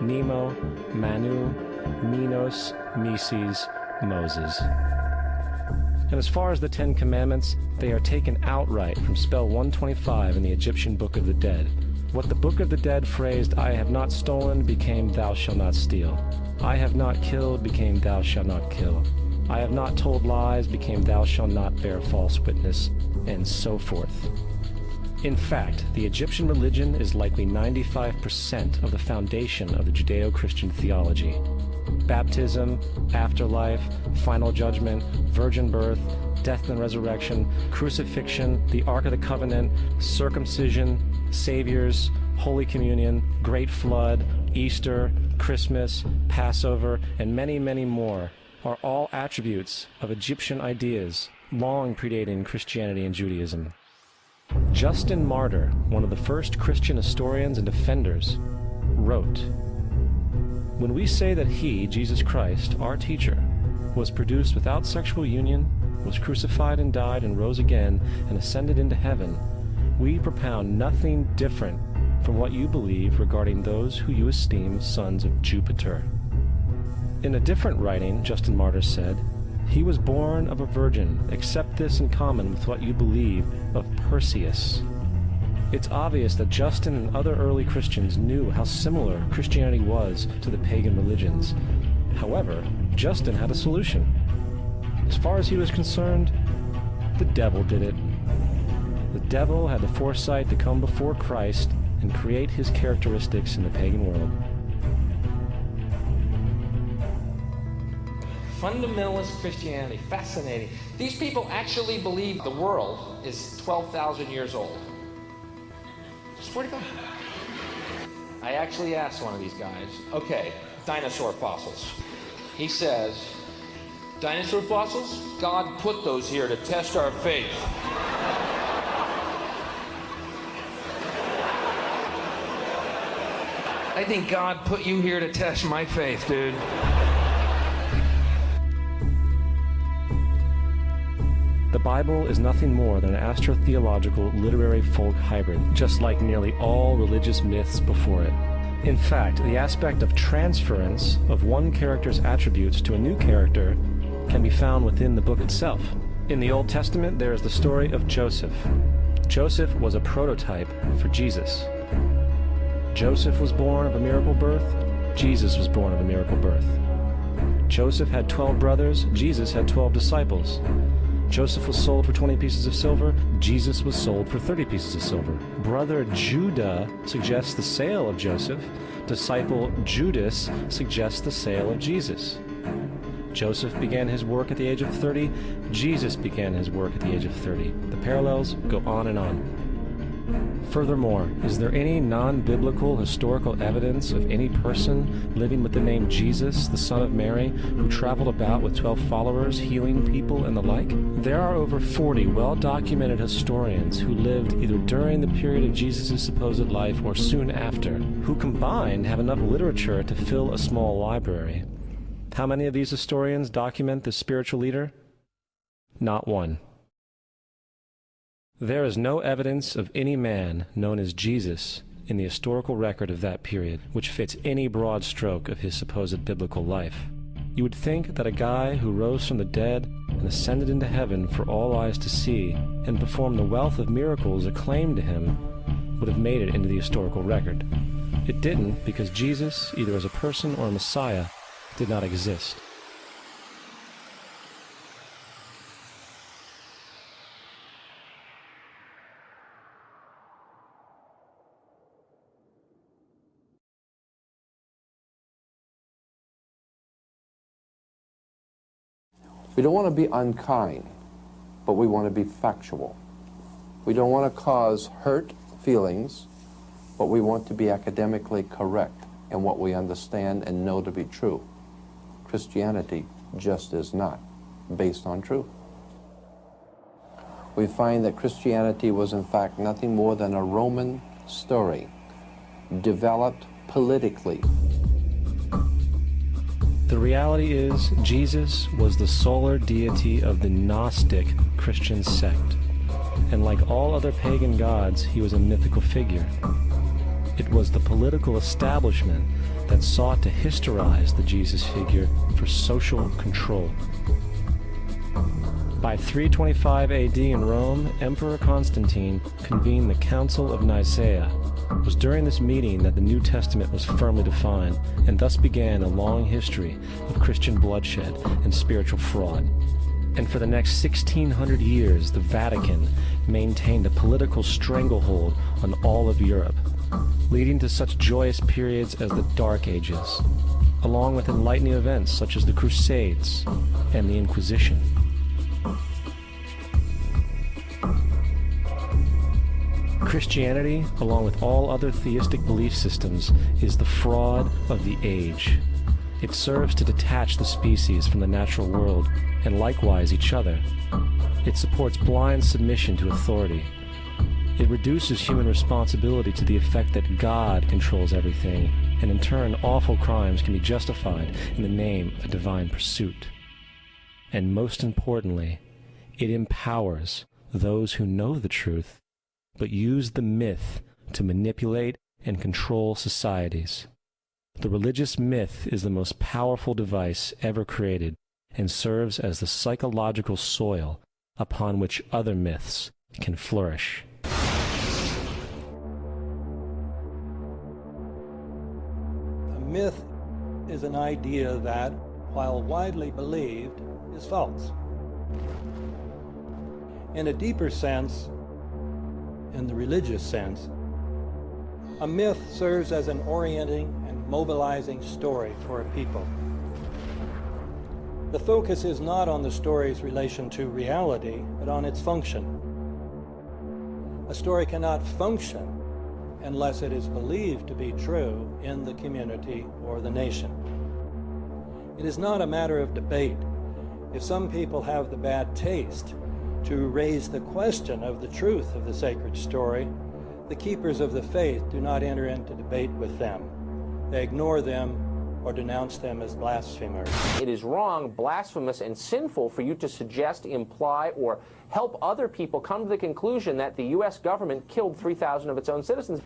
Nemo, Manu, Minos, Mises, Moses. And as far as the Ten Commandments, they are taken outright from spell 125 in the Egyptian Book of the Dead. What the Book of the Dead phrased, "I have not stolen," became "thou shalt not steal." "I have not killed," became "thou shalt not kill." "I have not told lies," became "thou shalt not bear false witness," and so forth. In fact, the Egyptian religion is likely 95% of the foundation of the Judaico-Christian theology. Baptism, afterlife, final judgment, virgin birth, death and resurrection, crucifixion, the Ark of the Covenant, circumcision, saviors, Holy Communion, Great Flood, Easter, Christmas, Passover, and many, many more are all attributes of Egyptian ideas long predating Christianity and Judaism. Justin Martyr, one of the first Christian historians and defenders, wrote, "When we say that he, Jesus Christ, our teacher, was produced without sexual union, was crucified and died and rose again and ascended into heaven, we propound nothing different from what you believe regarding those who you esteem sons of Jupiter." In a different writing, Justin Martyr said, "He was born of a virgin, accept this in common with what you believe of Perseus." It's obvious that Justin and other early Christians knew how similar Christianity was to the pagan religions. However, Justin had a solution. As far as he was concerned, the devil did it. The devil had the foresight to come before Christ and create his characteristics in the pagan world. Fundamentalist Christianity, fascinating. These people actually believe the world is 12,000 years old. Swear to God. I actually asked one of these guys, okay, dinosaur fossils. He says, dinosaur fossils? God put those here to test our faith. I think God put you here to test my faith, dude. The Bible is nothing more than an astrotheological literary folk hybrid, just like nearly all religious myths before it. In fact, the aspect of transference of one character's attributes to a new character can be found within the book itself. In the Old Testament, there is the story of Joseph. Joseph was a prototype for Jesus. Joseph was born of a miracle birth. Jesus was born of a miracle birth. Joseph had 12 brothers. Jesus had 12 disciples. Joseph was sold for 20 pieces of silver. Jesus was sold for 30 pieces of silver. Brother Judah suggests the sale of Joseph. Disciple Judas suggests the sale of Jesus. Joseph began his work at the age of 30. Jesus began his work at the age of 30. The parallels go on and on. Furthermore, is there any non-biblical historical evidence of any person living with the name Jesus, the son of Mary, who traveled about with 12 followers, healing people and the like? There are over 40 well-documented historians who lived either during the period of Jesus' supposed life or soon after, who combined have enough literature to fill a small library. How many of these historians document this spiritual leader? Not one. There is no evidence of any man known as Jesus in the historical record of that period, which fits any broad stroke of his supposed biblical life. You would think that a guy who rose from the dead and ascended into heaven for all eyes to see and performed the wealth of miracles acclaimed to him would have made it into the historical record. It didn't, because Jesus, either as a person or a Messiah, did not exist. We don't want to be unkind, but we want to be factual. We don't want to cause hurt feelings, but we want to be academically correct in what we understand and know to be true. Christianity just is not based on truth. We find that Christianity was in fact nothing more than a Roman story, developed politically. The reality is, Jesus was the solar deity of the Gnostic Christian sect, and like all other pagan gods, he was a mythical figure. It was the political establishment that sought to historize the Jesus figure for social control. By 325 AD in Rome, Emperor Constantine convened the Council of Nicaea. It was during this meeting that the New Testament was firmly defined, and thus began a long history of Christian bloodshed and spiritual fraud. And for the next 1600 years, the Vatican maintained a political stranglehold on all of Europe, leading to such joyous periods as the Dark Ages, along with enlightening events such as the Crusades and the Inquisition. Christianity, along with all other theistic belief systems, is the fraud of the age. It serves to detach the species from the natural world, and likewise each other. It supports blind submission to authority. It reduces human responsibility to the effect that God controls everything, and in turn awful crimes can be justified in the name of a divine pursuit. And most importantly, it empowers those who know the truth, but use the myth to manipulate and control societies. The religious myth is the most powerful device ever created and serves as the psychological soil upon which other myths can flourish. A myth is an idea that, while widely believed, is false. In a deeper sense, in the religious sense, a myth serves as an orienting and mobilizing story for a people. The focus is not on the story's relation to reality, but on its function. A story cannot function unless it is believed to be true in the community or the nation. It is not a matter of debate. If some people have the bad taste to raise the question of the truth of the sacred story, the keepers of the faith do not enter into debate with them. They ignore them or denounce them as blasphemers. It is wrong, blasphemous, and sinful for you to suggest, imply, or help other people come to the conclusion that the U.S. government killed 3,000 of its own citizens.